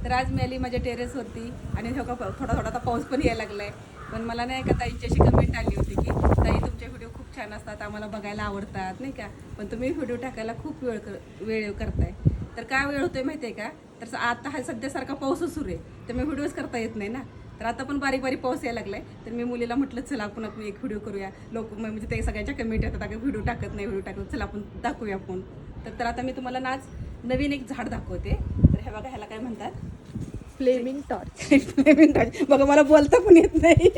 तर आज मी आली माझ्या टेरेसवरती आणि थोडा थोडा आता पाऊस पण यायला लागलाय. पण मला नाही का ताईंची अशी कमेंट आली होती की ताई तुमचे व्हिडिओ खूप छान असतात, आम्हाला बघायला आवडतात नाही का, पण तुम्ही व्हिडिओ टाकायला खूप वेळ करताय. तर काय वेळ होतोय माहिती आहे का, तर आता हा सध्यासारखा पाऊसच सुरू आहे, तर मी व्हिडिओज करता येत नाही ना. तर आता पण बारीक बारीक पाऊस यायला लागलाय, तर मी मुलीला म्हटलं चला आपण एक व्हिडिओ करूया. लोक म्हणजे ते सगळ्यांच्या कमेंट येतात की व्हिडिओ टाकत नाही, व्हिडिओ टाकत, चला आपण दाखवूया आपण. तर आता मी तुम्हाला आज नवीन एक झाड दाखवते. तर हे बघा, ह्याला काय म्हणतात, फ्लेमिंग टॉर्च. Fleming torch. बघा मला बोलता पण येत नाही.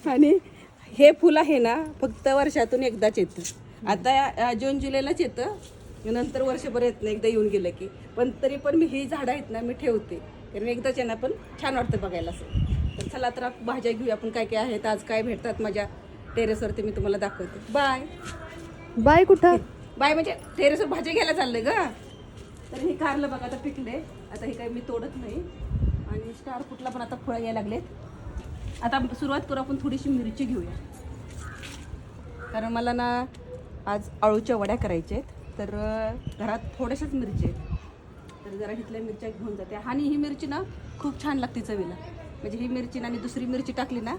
आणि हे फुल आहे ना फक्त वर्षातून एकदाच येतं. आता जून जुलैलाच येतं, नंतर वर्षभर येत नाही, एकदा येऊन गेलं की. पण तरी पण मी ही झाडं आहेत ना मी ठेवते, कारण एकदाच यांना पण छान वाटतं बघायला असं. तर चला तर भाज्या घेऊया आपण, काय काय आहेत आज, काय भेटतात माझ्या टेरेसवरती मी तुम्हाला दाखवते. बाय बाय कुठं? बाय म्हणजे टेरेसवर भाज्या घ्यायला चाललंय ग. तर हे कारलं बघा आता पिकले, आता हे काही मी तोडत नाही. आणि स्टार फ्रूटला पण आता फळं यायला लागलेत. आता सुरुवात करू आपण, थोडीशी मिरची घेऊया, कारण मला ना आज अळूच्या वड्या करायच्या आहेत. तर घरात थोड्याशाच मिरची आहेत, तर जरा इथल्या मिरच्या घेऊन जाते. आणि ही मिरची ना खूप छान लागते चवीला, म्हणजे ही मिरची ना आणि दुसरी मिरची टाकली ना,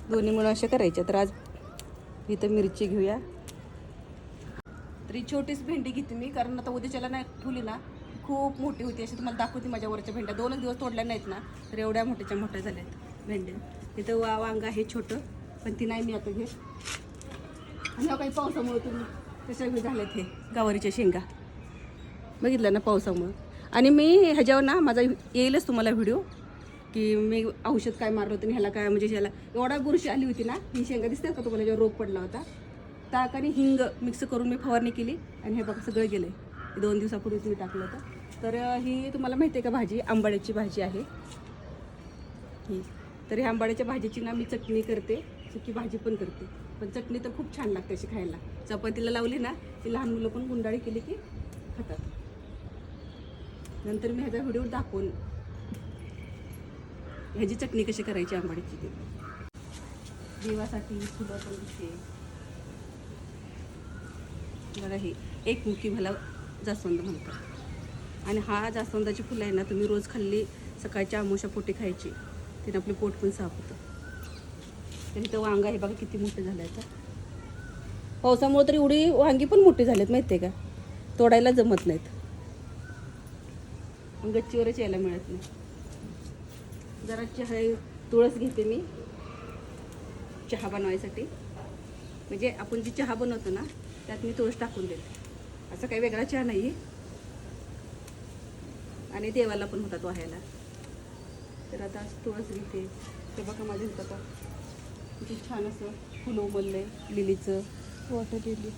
दोन्ही मिळून अशा करायच्या. तर आज इथं मिरची घेऊया. तर ही छोटीच भेंडी घेते मी, कारण आता उद्याच्याला नाही ठेवली ना खूप मोठी होती. अशी तुम्हाला दाखवते माझ्या वरच्या भेंड्या, 2 दिवस तोडल्या नाहीत ना, तर एवढ्या मोठ्याच्या मोठ्या झाल्यात भेंड्या. तिथं वांगा आहे छोटं, पण ती नाही मी आता घेत. आणि काही पावसामुळे तुम्ही कशा झाल्यात हे गवारीच्या शेंगा, बघितलं ना पावसामुळं. आणि मी ह्याच्यावर ना माझा येईलच तुम्हाला व्हिडिओ, की मी औषध काय मारलं होतं आणि ह्याला काय, म्हणजे ह्याला एवढा बुरशी आली होती ना. ही शेंगा दिसतात का तुम्हाला, जेव्हा रोग पडला होता, ताक आणि हिंग मिक्स करून मी फवारणी केली आणि हे बघा सगळं गेलं आहे. 2 दिवसापूर्वीच मी टाकलं होतं. तर ही तुम्हाला माहिती आहे का भाजी, आंबाड्याची भाजी आहे ही. तर ह्या आंबाड्याच्या भाजीची ना मी चटणी करते, सुकी भाजी पण करते. पण चटणी तर खूप छान लागते अशी खायला. चपातीला लावली ना ती लहान मुलं पण गुंडाळी केली की खातात. नंतर मी ह्याचा व्हिडिओ दाखवून ह्याची चटणी कशी करायची आंबाड्याची ती. देवासाठी फुलं पण दिसते बघा. ही एक मुखी मला जास्वंद म्हणतात. आणि हा जास्वंदाची फुलं आहे ना, तुम्ही रोज खाल्ली, सकाळच्या आमोशा पोटी खायची, त्याने आपले पोट पण साफ होतं. तर इथं वांगा आहे बघा किती मोठे झालं आता. पावसामुळे तर एवढी वांगी पण मोठी झालीत माहिती आहे का, तोडायला जमत नाहीत, गच्चीवरच यायला मिळत नाही. जरा चहा तुळस घेते मी चहा बनवायसाठी, म्हणजे आपण जी चहा बनवतो ना त्यात मी तुळस टाकून देते. असं काही वेगळा चहा नाही. आणि देवाला पण होतात व्हायला. तर आता तुळस घेते. ते बघा माझ्या होतं का किती छान असं फुलं उमललं आहे लिलीचं,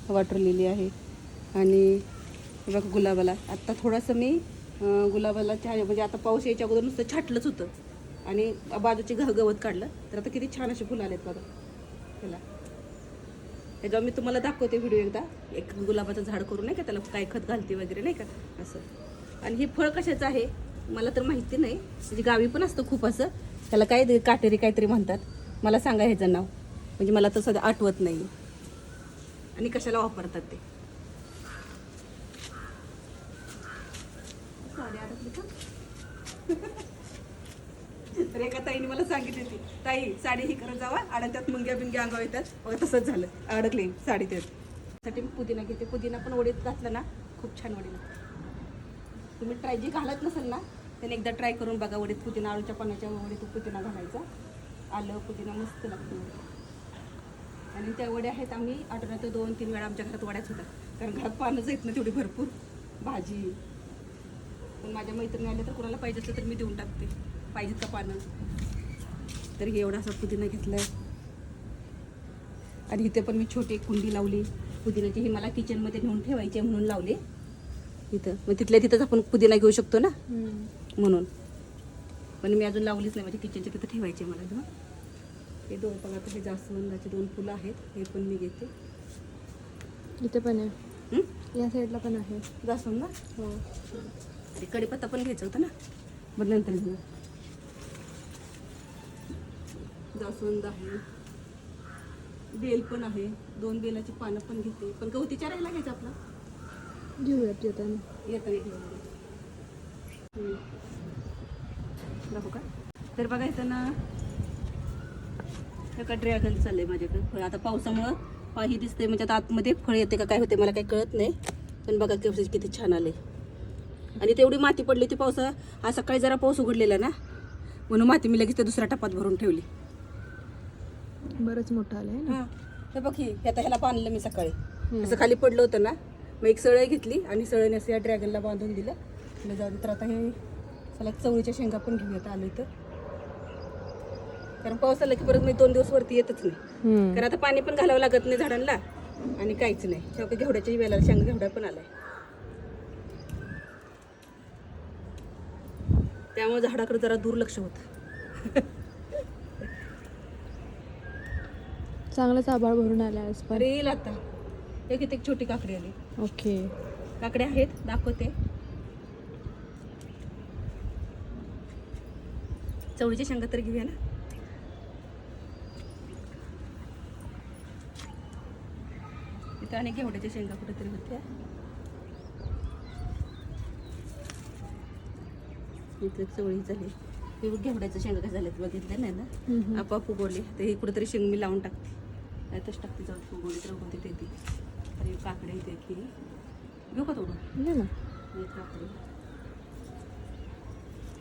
वॉटर लिली आहे. आणि हे बघा गुलाबाला आत्ता थोडंसं मी गुलाबाला चहा, म्हणजे आता पाऊस यायच्या अगोदर नुसतं छाटलंच होतं आणि बाजूचे गवत काढलं, तर आता किती छान असे फुलं आलेत बघा त्याला. त्याच्यावर मी तुम्हाला दाखवते व्हिडिओ एकदा, एक गुलाबाचं झाड करून नाही का, त्याला काय खत घालते वगैरे नाही का असं. आणि हे फळ कशाचं आहे मला तर माहिती नाही, म्हणजे गावी पण असतं खूप असं, त्याला काय काटेरी काहीतरी म्हणतात. मला सांगा ह्याचं नाव, म्हणजे मला तर सध्या आठवत नाही. आणि कशाला वापरतात ते. तर एका ताईने मला सांगितली होती, ताई साडी ही करत जावा आणि त्यात मुंग्या बिंग्या अंगावर येतात. बघा तसंच झालं, अडकली साडी त्यात. साठी मी पुदिना घेते. पुदिना पण वडीत घातला ना खूप छान वडी लागते. तुम्ही ट्राय, जी घालत नसेल ना त्याने एकदा ट्राय करून बघा. वडीत पुदिना, आळूच्या पानाच्या वडीत पुदिना घालायचा, आलं पुदिना मस्त लागतो. आणि त्या वड्या आहेत, आम्ही आठवड्यात 2-3 वेळा आमच्या घरात वड्याच होतात, कारण घरात पानंच आहेत ना तेवढी भरपूर भाजी. पण माझ्या मैत्रिणी आल्या तर कोणाला पाहिजे असलं तर मी देऊन टाकते, पाहिजेत का पानं. तर हे एवढा असा पुदिना घेतला आहे. आणि इथे पण मी छोटी एक कुंडी लावली पुदिन्याची. ही मला किचनमध्ये नेऊन ठेवायची म्हणून लावली इथं, मग तिथल्या तिथंच आपण पुदिना घेऊ शकतो ना म्हणून. पण मी अजून लावलीच नाही, माझ्या किचनच्या तिथं ठेवायचे मला घेऊन. हे 2 बघा, हे जास्वंदाचे 2 फुलं आहेत, हे पण मी घेते. इथे पण आहे, या साईडला पण आहे जास्वंद ना. हो, कढीपत्ता पण घ्यायचं होतं ना, मग नंतर घेऊ. जास्वंद आहे, बेल पण आहे, 2 बेलाची पानं पण घेते. पण गवती चारायला घ्यायचं आपला, घेऊयात येताना. येतं. दाखवू का? तर बघा इथं ना एका ड्रॅगन चाललंय माझ्याकडे फळ. आता पावसामुळं पाही दिसते म्हणजे आता आतमध्ये फळ येते का काय होते मला काही कळत नाही. पण बघा किती छान आले. आणि तेवढी माती पडली ती पावसा. आज सकाळी जरा पाऊस उघडलेला ना म्हणून माती मी लगेच त्या दुसऱ्या टपात भरून ठेवली. बरंच मोठं आलंय ना. हां तर बघ ही आता ह्याला बांधलं मी सकाळी. असं खाली पडलं होतं ना मग एक सळई घेतली आणि सळईने असं या ड्रॅगनला बांधून दिलं. म्हणजे जाऊ दे. तर आता हे चला चवळीच्या शेंगा पण घेऊयात आलं इथं. कारण पाऊस आला की परत मी 2 दिवस वरती येतच नाही. कारण आता पाणी पण घालावं लागत नाही झाडांना आणि काहीच नाही. तेव्हा घेवड्याच्या वेळेला शेंगा घेवडा पण आलाय. त्यामुळे झाडाकडे जरा दुर्लक्ष होतं. चांगलंच आभाळ भरून आलं आज पण. अरे येईल आता. एक इथे एक छोटी काकडी आली. ओके. काकड्या आहेत दाखवते. चवळीच्या शेंगा तर घेऊया ना. इथं आणि घेवड्याच्या शेंगा कुठेतरी होत्या. इथं चवळी झाली. हे बघ घेवड्याच्या शेंगा काय झाल्यात बघितल्या नाही ना. आपोआप उगवले. तर हे कुठेतरी शेंग मी लावून टाकते. त्यातच टाकते जाऊ उगवली तर उगवते ते ती. तर हे काकड्या इथे की घेऊ का थोडं घे ना. एक काकडी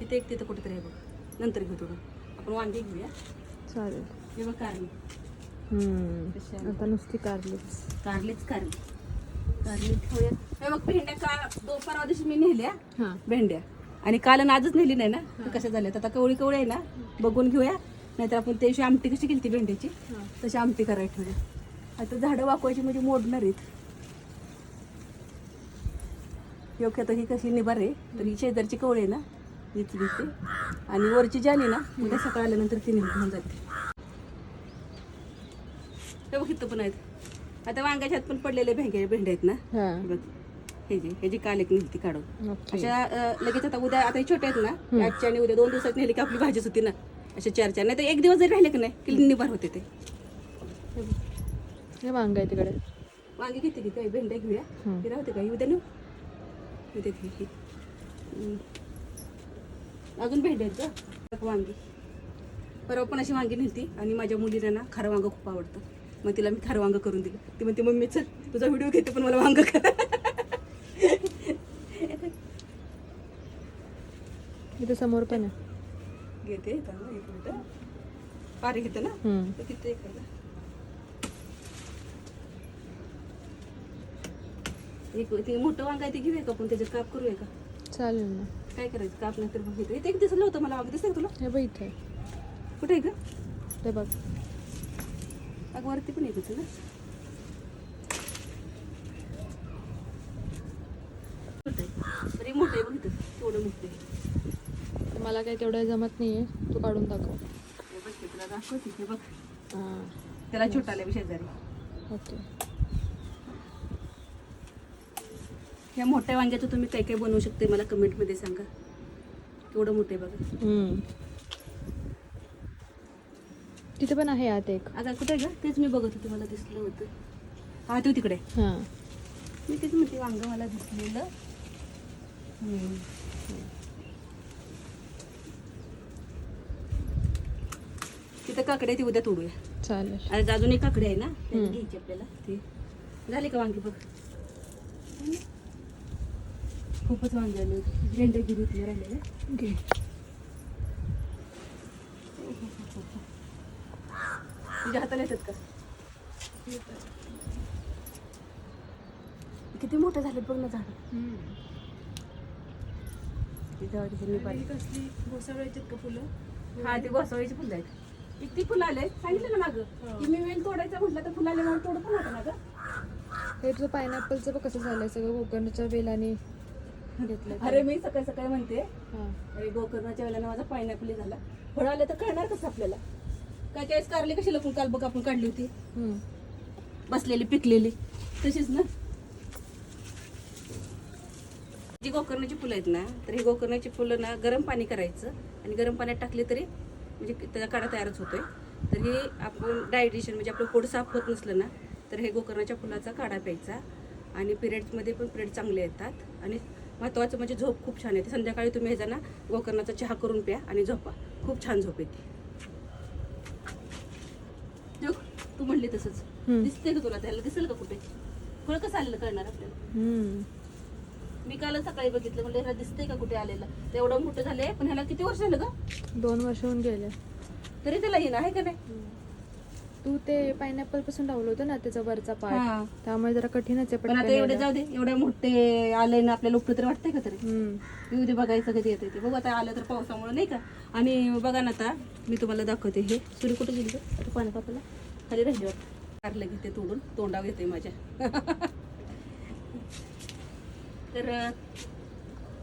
इथे एक तिथं कुठेतरी आहे बघ. नंतर घेऊ थोडं. आपण वांगी घेऊया. चालेल. हे बघ कारली. आता नुसती कारलीच. कारलीच खाऊया. हे बघ भेंड्या परवा दिवशी मी नेल्या हां. भेंड्या आणि काल आजच नेली नाही ना. कशा झाल्यात आता कवळी कवळी आहे ना बघून घेऊया. नाहीतर आपण त्याशी आमटी कशी केली ती भेंड्याची तशी आमटी करायची ठेवूया. आता झाडं वाकवायची म्हणजे मोडणार आहेत. योग्य आता ही कशी निभार आहे तर ही शेजारची कवळी आहे ना हीच घेते आणि वरची जाली ना उद्या सकाळ आल्यानंतर ती निघून जाते. हे बघ इथं पण आहेत. आता वांग्याच्या हात पण पडलेले भेंड्या आहेत ना. हां. बघ ह्याची काल एक नेली काढून. ओके. अशा लगेच आता उद्या आता हे छोटे आहेत ना आजच्या आणि उद्या 2 दिवसात नेली की आपली भाजीच होती ना. अशा 4 नाही तर 1 दिवस जरी राहिले की नाही की निभार होते ते. हे वांग आहे तिकडे. वांगी किती की काही भेंड्या घेऊया. हे राहते का उद्या नेऊ. उद्या घे. अजून भेंड्या आहेत का वांगी. परवा पण अशी वांगी नेलती आणि माझ्या मुलीला ना खारं वांग खूप आवडतं. मग तिला मी खारं वांग करून दिलं. ती म्हणते मम्मी चल तुझा व्हिडिओ घेते पण मला वांग कर. इथे समोर पण आहे. घेते पारे घेते ना तर तिथे खायला. एक ते मोठं वांग आहे ते घेऊया का आपण त्याच्यात काप करूया का. चालेल ना. काय करायचं काप नाही तर मग घेते. इथे एक दिसलं होतं मला वांग दिसतं का तुला. हे बघ इथे. कुठे आहे का ते बघ. अगं वरती पण येत होतं ना. तरी मोठं आहे बघ इथं तेवढं मोठं आहे. मला काही तेवढं जमत नाहीये. तू काढून दाखव. हे बघ ते तुला दाखवते ते बघ. हां. त्याला छोटा आल्या शेजारी. ओके. ह्या मोठ्या वांग्याचं तुम्ही काय काय बनवू शकते मला कमेंटमध्ये सांगा. केवढं मोठं आहे बघा. तिथे पण आहे आत एक. आता कुठे आहे का तेच मी बघत होते मला दिसलं होतं. हा तो तिकडे. हां. मी तेच म्हणते वांग मला दिसलेलं. तिथं काकडे ती उद्या तोडूया. चालेल. आज अजून एक काकडे आहे ना ती घ्यायची आपल्याला. ती झाली का वांगी बघ. खूपच वांगे आले. भेंड्या गिरीतले राहिलेले घे. तुझ्या हाताला येतात का. किती मोठे झालेत बघ ना झाड. कसली घोसावळ्याची का फुलं. हा ते घोसावळीची फुलं आहेत. किती फुलं आले सांगितलं ना मागं की मी वेल तोडायचं म्हटलं तर फुलं आले म्हणून तोड पण होतं ना गं. हे तुझं पायनॅपलचं बघ कसं झालंय सगळं कोकणच्या वेलाने घेतलं. अरे मी सकाळी सकाळी म्हणते हां. अरे गोकर्णाच्या वेळेला माझा पायनॅपल झाला. फळं आले तर कळणार कसं आपल्याला. काय काय कारली कशी लपून काल बघ आपण काढली होती बसलेली पिकलेली तशीच ना. जी गोकर्णाची फुलं आहेत ना तर ही गोकर्णाची फुलं ना गरम पाणी करायचं आणि गरम पाण्यात टाकले तरी म्हणजे त्याचा काढा तयारच होतोय. तर हे आपण डायजेशन म्हणजे आपलं पोट साफ होत नसलं ना तर हे गोकर्णाच्या फुलाचा काढा प्यायचा आणि पिरियड्समध्ये पण पिरियड चांगले येतात आणि महत्त्वाचं म्हणजे झोप खूप छान येते. संध्याकाळी तुम्ही ह्याचा ना गोकर्णाचा चहा करून प्या आणि झोपा, खूप छान झोप येते. तू म्हणली तसंच दिसते का तुला? त्याला दिसेल का कुठे? फळ कसं आलेलं कळणार आपल्याला? मी काल सकाळी बघितलं, म्हणजे ह्याला दिसतंय का कुठे आलेलं? ते एवढं मोठं झालंय, पण ह्याला किती वर्ष झालं का? 2 वर्ष होऊन गेले. तरी त्याला येणं आहे का नाही? तू ते पायनॅपल पासून लावलं होतं ना त्याचा वरचा हा. पार्ट, त्यामुळे जरा कठीणच आहे पण पटकन आता एवढे यायला. जाऊ दे, एवढे मोठे आले ना आपल्याला उपट तर वाटतंय का तरी? येऊ दे, बघायचं कधी येते ते. बघू आता आलं तर पावसामुळे नाही का. आणि बघा ना आता मी तुम्हाला दाखवते. हे सूर्य कुठे गेली? आता पाण्यात आपल्याला खाली राहिली वाटतं. कारलं घेते तोडून, तोंडावर येते माझ्या. तर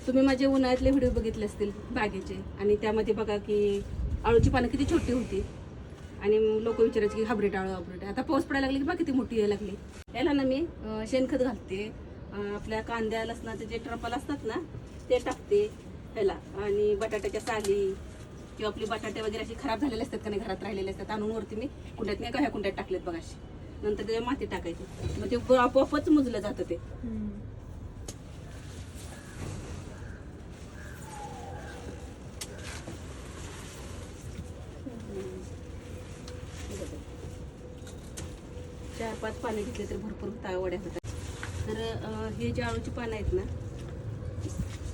तुम्ही माझे उन्हाळ्यातले व्हिडिओ बघितले असतील बागेचे, आणि त्यामध्ये बघा की आळूची पानं किती छोटी होती आणि लोक विचारायचे की हायब्रिड आळू हायब्रिड. आता पाऊस पडायला लागली की बघा किती मोठी यायला लागली. याला ना मी शेणखत घालते, आपल्या कांद्या लसणाचे जे ट्रपाल असतात ना ते टाकते ह्याला, आणि बटाट्याच्या साली किंवा आपली बटाटे वगैरे अशी खराब झालेले असतात का नाही, घरात राहिलेले असतात, आणून वरती मी कुंड्यात नाही का ह्या कुंड्यात टाकलेत बघा अशी. नंतर त्याच्या माती टाकायची, मग ते आपोआपच मुजलं जातं ते. चार पाच पानं घेतले तर भरपूर वड्या होतात. तर हे जे आळूची पानं आहेत ना,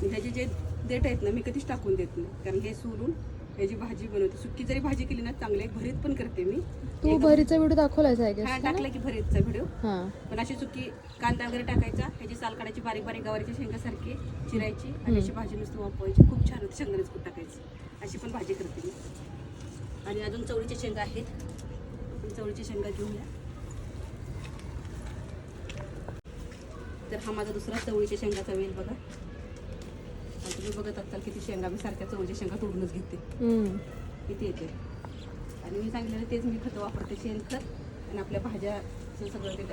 ह्याचे जे देठ आहेत ना, मी कधीच टाकून देत नाही, कारण हे सोलून ह्याची भाजी बनवते. सुकी जरी भाजी केली ना चांगली, भरीत पण करते मी. तू भरीचा व्हिडिओ दाखवलायस आहे हा, टाकला की भरीतचा व्हिडिओ. हा. पण अशी सुकी कांदा वगैरे टाकायचा, ह्याची साल काढायची, बारीक बारीक गवारीच्या शेंगासारखी चिरायची आणि अशी भाजी नुसती वापरायची. खूप छान होते. शेंगदाण्याचं कूट टाकायचं, अशी पण भाजी करते मी. आणि अजून चवळीच्या शेंगा आहेत, चवळीच्या शेंगा घेऊया. तर हा माझा दुसरा चवळीच्या शेंगाचा वेल बघा. आणि तुम्ही बघत असाल किती शेंगा मी सारख्या चवळीच्या शेंगा तोडूनच घेते, किती येते. आणि मी सांगितलेलं तेच मी खतं वापरते, शेणखत आणि आपल्या भाज्याचं सगळं ते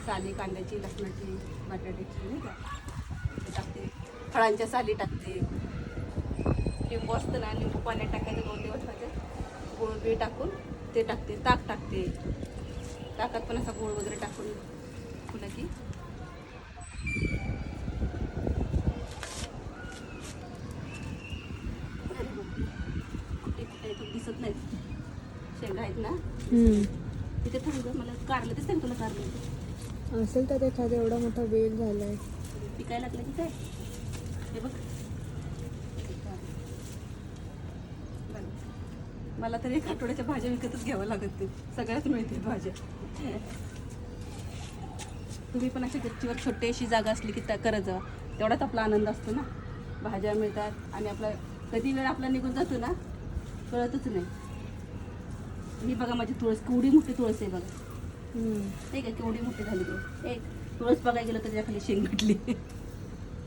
साली कांद्याची, लसणाची, बटाट्याची नाही का ते टाकते. फळांच्या साली टाकते. लिंबू असतं ना, लिंबू पाण्यात टाकायचं 2 दिवस टाकायचं, गोळ बी टाकून ते टाकते. ताक टाकते, ताकात पण असा गोळ वगैरे टाकून फुलं की दिसत नाहीत शेंगा आहेत ना तिथे. थांब, मला कारलं दिसतंय तुला? कारलं असेल तर एखादा एवढा मोठा वेल झालाय, पिकायला लागलं की काय. हे बघ, मला तर 1 आठवड्याच्या भाज्या विकतच घ्यावं लागत ते, सगळ्याच मिळतील भाज्या. तुम्ही पण अशा गच्चीवर छोटीशी जागा असली की करत जा, तेवढाच आपला आनंद असतो ना. भाज्या मिळतात आणि आपला कधी वेळ आपला निघून जातो ना कळतच नाही. ही बघा माझी तुळस, केवढी मोठी तुळस आहे बघा. ठीक आहे, केवढी मोठी झाली तुळस. एक तुळस बघायला गेलं तर त्याच्या खाली शेंग घातली.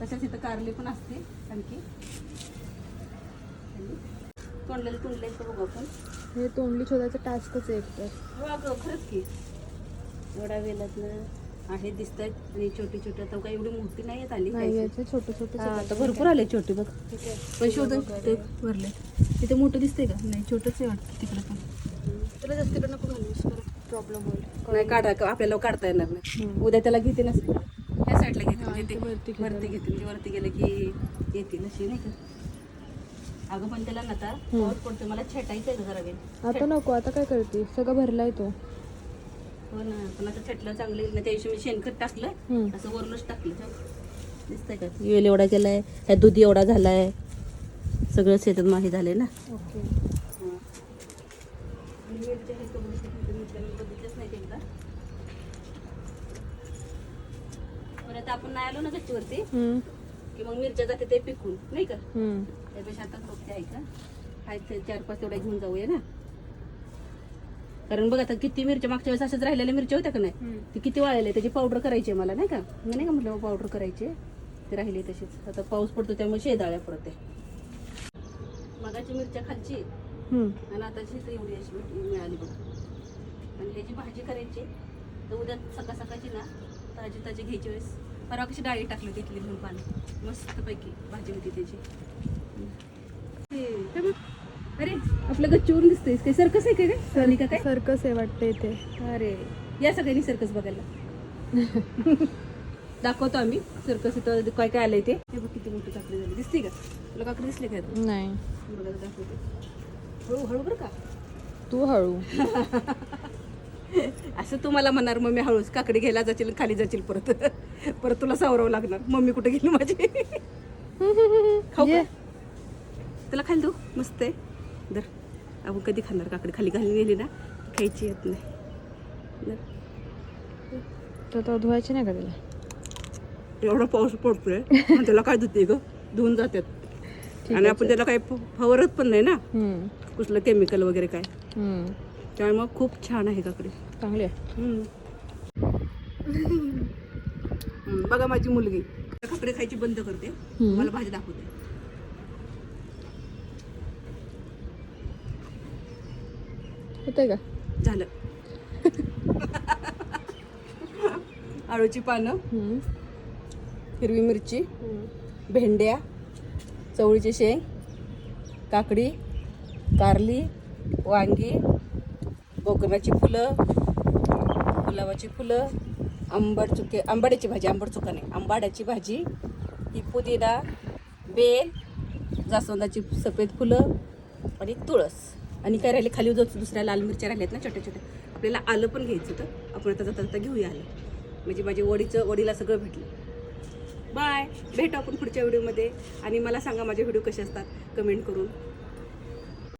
तशाच इथं कारली पण असते आणखी. तोंडलेलं बघू आपण. हे तोंडली शोधायचं टास्कच आहे एक तर. हो अगं, खरंच की एवढा वेलात ना आहे दिसत आहेत. आणि छोटी छोटी आता काही एवढी मोठी नाही आहेत आली, छोटे छोटे आता भरपूर आले छोटे बघ. पण शोधून ते भरले. तिथे मोठं दिसतंय का? नाही, छोटंच आहे वाटतं तिकडे पण. तुला जास्त तिकडे नको घालूस, प्रॉब्लेम होईल. नाही आपल्याला काढता येणार नाही. उद्या त्याला घेते ना, ह्या साईडला घेते, म्हणजे ते वरती घेते, म्हणजे वरती गेलं की येतील अशी नाही का. अगं पण त्याला ना आता पाऊस पडतो, मला छेटायचं आहे जरा वेळ. आता नको, आता काय करते, सगळं भरलाय तो. हो ना, पण आता छटलं चांगलं येईल ना. त्या दिवशी मी शेणखत टाकलं, असं वरूनच टाकलं. दिसतंय का? वेल एवढा केलाय, ह्या दुधी एवढा झालाय, सगळं शेतात माही झालंय ना. ओके. बघितलंच नाही ते एकदा. परत आपण नाही आलो ना गच्चीवरती की मग मिरच्या जाते ते पिकून नाही का. त्यापेक्षा आता रोपते आहे का, आहेत 4-5 तेवढ्या घेऊन जाऊया ना. कारण बघ आता किती मिरच्या मागच्या वेळेस अशाच राहिलेल्या मिरच्या होत्या का नाही, ती किती वाळलेल्या, त्याची पावडर करायची मला नाही का. मी नाही का म्हटलं पावडर करायची, ते राहिले तशीच. आता पाऊस पडतो त्यामुळे शेदाळ्या पडते. मगाची मिरच्या खालची आणि आताची तर एवढी अशी मिळाली बघ. आणि ह्याची भाजी करायची तर उद्या सकाळची ना ताजी घ्यायची वेळेस. परवा कशी डाळी टाकली होती इथली म्हणून पाणी, मस्तपैकी भाजी होती त्याची. अरे आपलं गच्चीवरून दिसतंय काही सर्कस आहे काय रे? सहली का काय? सर्कस आहे वाटतं इथे. अरे या सगळ्यांनी सर्कस बघायला. दाखवतो आम्ही सर कसं तर काय काय आलंय ते. हे बघ किती मोठी काकडी झाली, दिसते का तुला काकडी दिसली का? नाही, बघा दाखवते, हळूहळू बरं का. तू हळू. असं तू मला म्हणणार मम्मी हळूच काकडी घ्यायला जाशील खाली जाशील परत परत तुला सावरावं लागणार मम्मी कुठे गेली माझी. खाऊ ये. का? तुला खाली देऊ, मस्त आहे. दर आपण कधी खाणार काकडी, खाली घालून गेली ना खायची येत नाही. दर. तर आता धुवायची नाही का त्याला? एवढा पाऊस पडतोय आणि त्याला काय धुते ग, धुवून जातात. आणि आपण त्याला काही फवारत पण नाही ना कुठलं केमिकल वगैरे काय, त्यामुळे मग खूप छान आहे काकडी. चांगली आहे. बघा माझी मुलगी काकडी खायची बंद करते, मला भाजी दाखवते. होतंय का? झालं. आळूची पानं, हिरवी मिरची, भेंड्या, चवळीची शेंग, काकडी, कारली, वांगी, गोकर्णाची फुलं, गुलाबाची फुलं, आंबाड्याची भाजी, आंबट चुका नाही, आंबाड्याची भाजी, ही पुदिना, बेल, जास्वंदाची सफेद फुलं आणि तुळस. आणि काय राहिले खाली दुसऱ्या लाल मिरच्या राहिल्यात ना छोट्या छोट्या, आपल्याला आलं पण घ्यायचं होतं, आपण आता जाता घेऊया आलं. म्हणजे माझी वडीला सगळं भेटलं. बाय, भेटू आपण पुढच्या व्हिडिओमध्ये. आणि मला सांगा माझे व्हिडिओ कसे असतात कमेंट करून.